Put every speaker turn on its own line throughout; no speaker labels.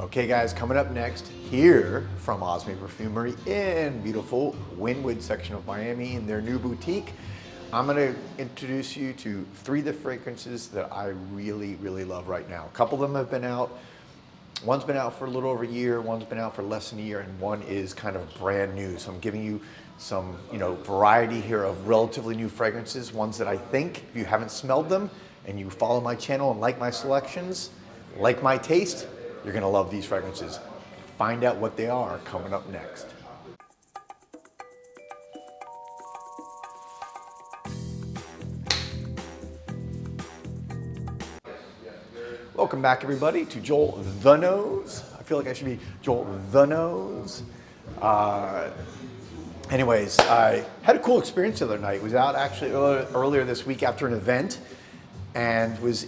Okay guys, coming up next here from Osme Perfumery in beautiful Wynwood section of Miami in their new boutique, I'm gonna introduce you to 3 of the fragrances that I really love right now. A couple of them have been out. One's been out for a little over a year, one's been out for less than a year, and one is kind of brand new. So I'm giving you some, variety here of relatively new fragrances, ones that I think, if you haven't smelled them and you follow my channel and like my selections, like my taste, you're gonna love these fragrances. Find out what they are coming up next. Welcome back everybody to JoelTheNose. I feel like I should be JoelTheNose. Anyways, I had a cool experience the other night. Was out actually earlier this week after an event and was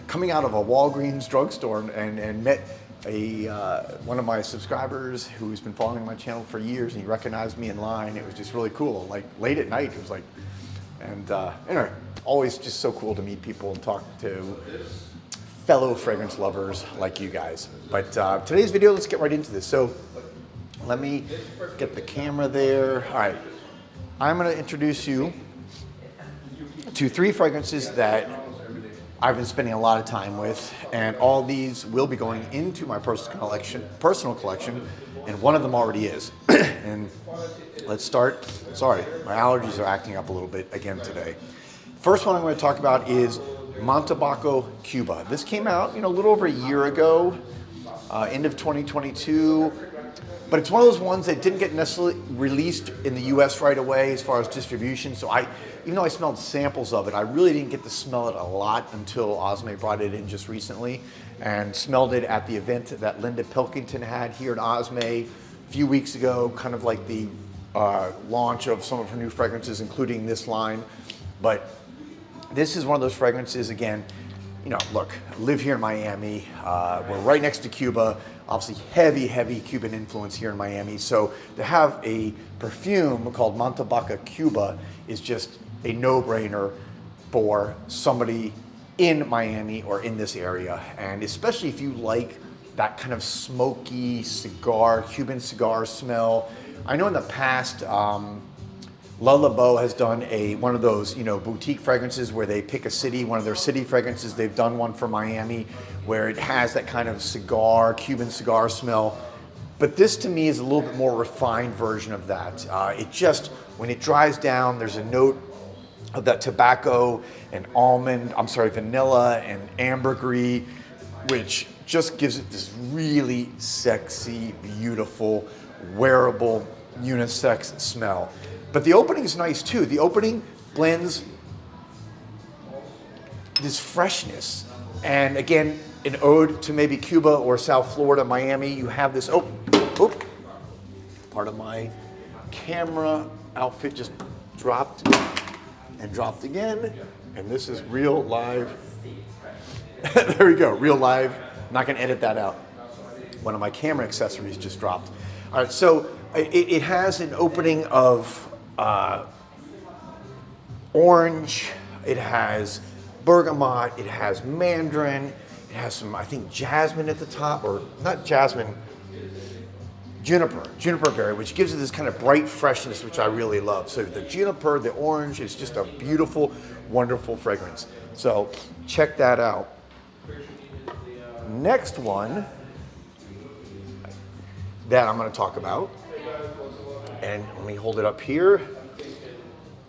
coming out of a Walgreens drugstore and met one of my subscribers who's been following my channel for years, and he recognized me in line. It was just really cool. Like late at night, it was like, and anyway, always just so cool to meet people and talk to fellow fragrance lovers like you guys. But today's video, let's get right into this. So let me get the camera there. All right, I'm gonna introduce you to 3 fragrances that I've been spending a lot of time with, and all these will be going into my personal collection, and one of them already is. And let's start. Sorry, my allergies are acting up a little bit again today. First one I'm going to talk about is Montabaco Cuba. This came out, a little over a year ago, end of 2022. But it's one of those ones that didn't get necessarily released in the US right away as far as distribution. So even though I smelled samples of it, I really didn't get to smell it a lot until Osme brought it in just recently, and smelled it at the event that Linda Pilkington had here at Osme a few weeks ago, kind of like the launch of some of her new fragrances, including this line. But this is one of those fragrances, again, look, I live here in Miami. We're right next to Cuba. Obviously heavy Cuban influence here in Miami. So to have a perfume called Montabaco Cuba is just a no-brainer for somebody in Miami or in this area. And especially if you like that kind of smoky Cuban cigar smell. I know in the past, Le Labo has done one of those, boutique fragrances where they pick a city, one of their city fragrances. They've done one for Miami where it has that kind of Cuban cigar smell. But this to me is a little bit more refined version of that. When it dries down, there's a note of that tobacco and vanilla and ambergris, which just gives it this really sexy, beautiful, wearable, unisex smell. But the opening is nice too. The opening blends this freshness. And again, an ode to maybe Cuba or South Florida, Miami. You have this, part of my camera outfit just dropped and dropped again. And this is real live. There we go, real live. I'm not gonna edit that out. One of my camera accessories just dropped. All right, so it has an opening of orange, it has bergamot, it has mandarin, it has some, I think, jasmine at the top, or not jasmine, juniper berry, which gives it this kind of bright freshness, which I really love. So the juniper, the orange, is just a beautiful, wonderful fragrance. So check that out. Next one that I'm going to talk about, and let me hold it up here.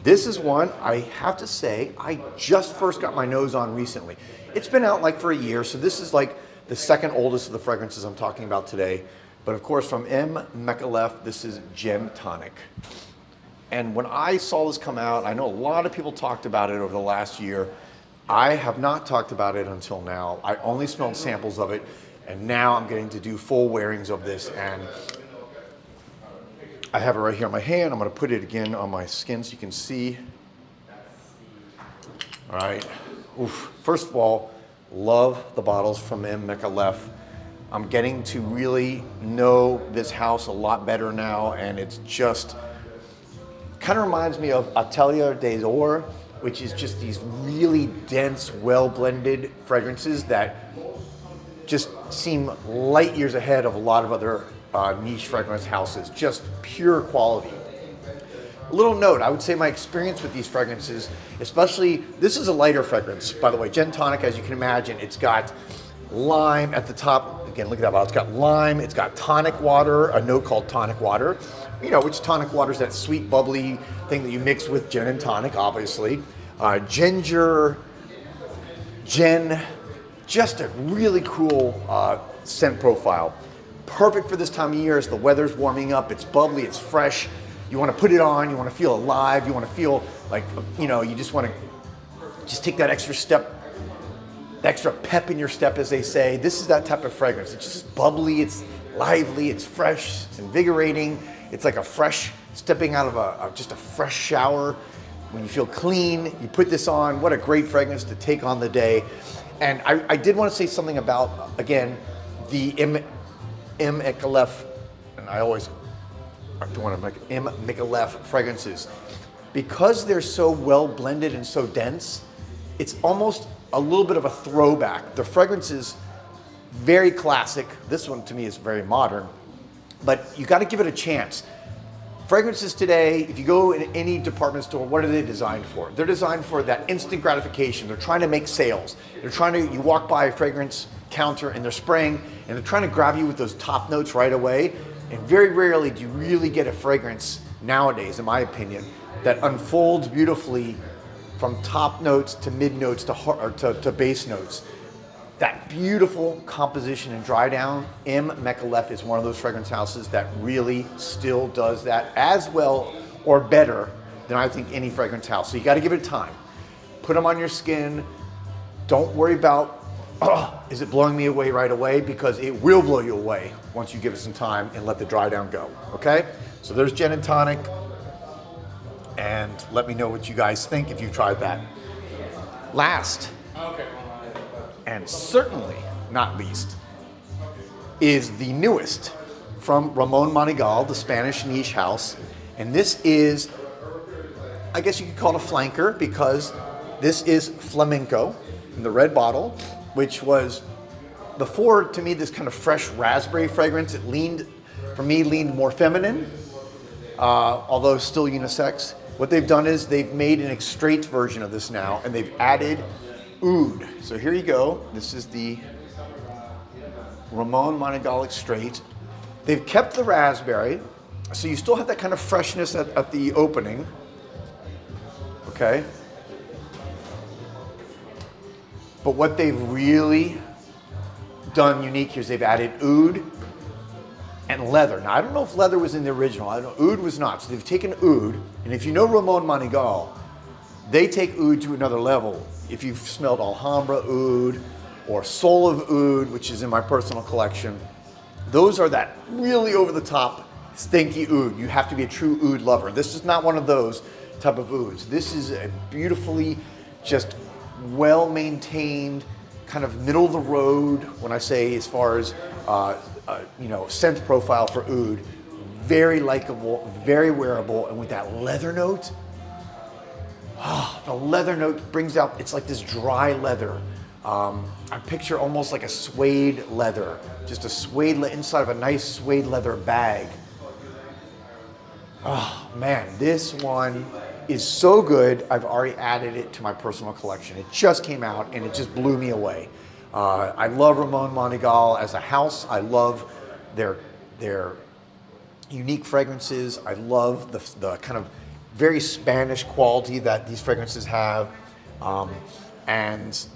This is one I have to say I just first got my nose on recently. It's been out like for a year, so this is like the second oldest of the fragrances I'm talking about today. But of course from M. Micallef, this is Gem Tonic. And when I saw this come out, I know a lot of people talked about it over the last year. I have not talked about it until now. I only smelled samples of it, and now I'm getting to do full wearings of this, and I have it right here in my hand. I'm gonna put it again on my skin so you can see. All right, oof. First of all, love the bottles from M. Micallef. I'm getting to really know this house a lot better now, and it's just, kind of reminds me of Atelier des Ors, which is just these really dense, well-blended fragrances that just seem light years ahead of a lot of other niche fragrance houses, just pure quality. A little note, I would say my experience with these fragrances, especially, this is a lighter fragrance, by the way. Gin Tonic, as you can imagine, it's got lime at the top. Again, look at that bottle. It's got lime, it's got tonic water, a note called tonic water. You know, which tonic water is that sweet, bubbly thing that you mix with gin and tonic, obviously. Ginger, gin, just a really cool scent profile. Perfect for this time of year as the weather's warming up. It's bubbly, it's fresh. You want to put it on, you want to feel alive, you want to feel like, you know, you just want to just take that extra step, the extra pep in your step, as they say. This is that type of fragrance. It's just bubbly, it's lively, it's fresh, it's invigorating. It's like a fresh, stepping out of just a fresh shower. When you feel clean, you put this on. What a great fragrance to take on the day. And I did want to say something about, again, the Micallef, and I always do want to make Micallef fragrances. Because they're so well blended and so dense, it's almost a little bit of a throwback. The fragrance is very classic. This one to me is very modern, but you got to give it a chance. Fragrances today, if you go in any department store, what are they designed for? They're designed for that instant gratification. They're trying to make sales. They're trying to, you walk by a fragrance counter and they're spraying and they're trying to grab you with those top notes right away. And very rarely do you really get a fragrance nowadays, in my opinion, that unfolds beautifully from top notes to mid notes to base notes. That beautiful composition and dry down, Micallef is one of those fragrance houses that really still does that as well or better than I think any fragrance house. So you got to give it time. Put them on your skin. Don't worry about, oh, is it blowing me away right away? Because it will blow you away once you give it some time and let the dry down go, okay? So there's Gin and Tonic, and let me know what you guys think if you've tried that. Last, and certainly not least, is the newest from Ramon Monegal, the Spanish niche house. And this is, I guess you could call it a flanker, because this is Flamenco in the red bottle, which was before, to me, this kind of fresh raspberry fragrance. It leaned, for me, more feminine, although still unisex. What they've done is they've made an extrait version of this now, and they've added oud. So here you go. This is the Ramon Monegal Extrait. They've kept the raspberry, so you still have that kind of freshness at the opening. Okay. But what they've really done unique here is they've added oud and leather. Now, I don't know if leather was in the original. I don't know. Oud was not. So they've taken oud, and if you know Ramon Monegal, they take oud to another level. If you've smelled Alhambra oud or Soul of Oud, which is in my personal collection, those are that really over-the-top stinky oud. You have to be a true oud lover. This is not one of those type of ouds. This is a beautifully, just well-maintained, kind of middle-of-the-road, when I say as far as scent profile for oud. Very likable, very wearable, and with that leather note, the leather note brings out, it's like this dry leather. I picture almost like a suede leather, just a suede inside of a nice suede leather bag. Oh man, this one is so good. I've already added it to my personal collection. It just came out and it just blew me away. I love Ramon Monegal as a house. I love their unique fragrances. I love the kind of very Spanish quality that these fragrances have. And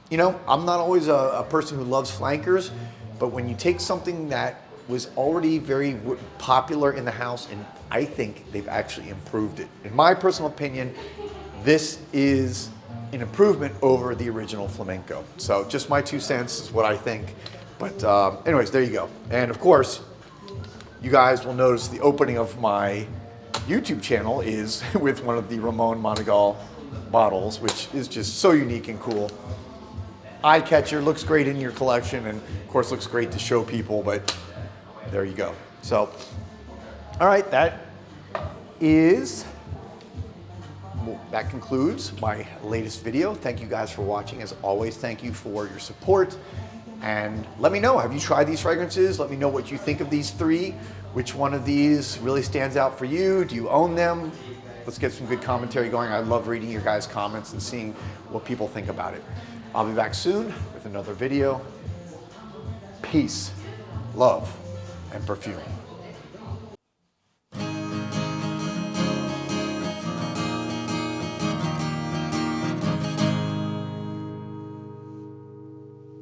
you know, I'm not always a person who loves flankers, but when you take something that was already very popular in the house, and I think they've actually improved it. In my personal opinion, this is an improvement over the original Flamenco. So just my 2 cents is what I think. But anyways, there you go. And of course, you guys will notice the opening of my YouTube channel is with one of the Ramon Monegal bottles, which is just so unique and cool. Eye catcher, looks great in your collection, and of course looks great to show people, but there you go. So, all right, that concludes my latest video. Thank you guys for watching. As always, thank you for your support. And let me know, have you tried these fragrances? Let me know what you think of these three. Which one of these really stands out for you? Do you own them? Let's get some good commentary going. I love reading your guys' comments and seeing what people think about it. I'll be back soon with another video. Peace, love, and perfume.